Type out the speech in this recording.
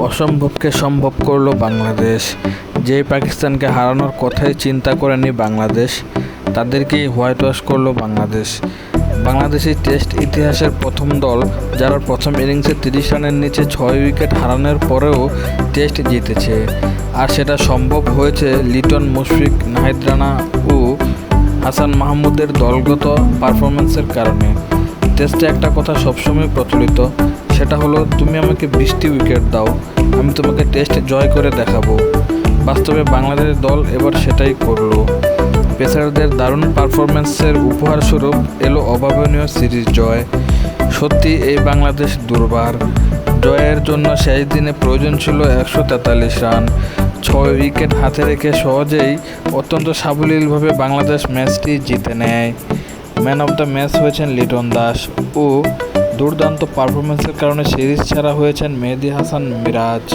অসম্ভবকে সম্ভব করল বাংলাদেশ। যেই পাকিস্তানকে হারানোর কথাই চিন্তা করেনি বাংলাদেশ, তাদেরকেই হোয়াইট ওয়াশ করল বাংলাদেশ। বাংলাদেশি টেস্ট ইতিহাসের প্রথম দল যারা প্রথম ইনিংসে 30 রানের নিচে 6 উইকেট হারানোর পরেও টেস্ট জিতেছে। আর সেটা সম্ভব হয়েছে লিটন, মুশফিক, নাহিদ রানা ও হাসান মাহমুদের দলগত পারফরম্যান্সের কারণে। টেস্টে একটা কথা সবসময় প্রচলিত, সেটা হলো তুমি আমাকে 20টি উইকেট দাও, আমি তোমাকে টেস্ট জয় করে দেখাবো। বাস্তবে বাংলাদেশ দল এবার সেটাই করলো। পেসারদের দারুণ পারফরম্যান্সের উপহারস্বরূপ এলো অভাবনীয় সিরিজ জয়। সত্যি এই বাংলাদেশ দুর্বার। জয়ের জন্য শেষ দিনে প্রয়োজন ছিল 143 রান। 6 উইকেট হাতে রেখে সহজেই অত্যন্ত সাবলীলভাবে বাংলাদেশ ম্যাচটি জিতে নেয়। ম্যান অব দ্য ম্যাচ হয়েছেন লিটন দাস ও দুর্দান্ত পারফরম্যান্সের কারণে সিরিজ ছাড়া হয়েছেন মেহেদী হাসান মিরাজ।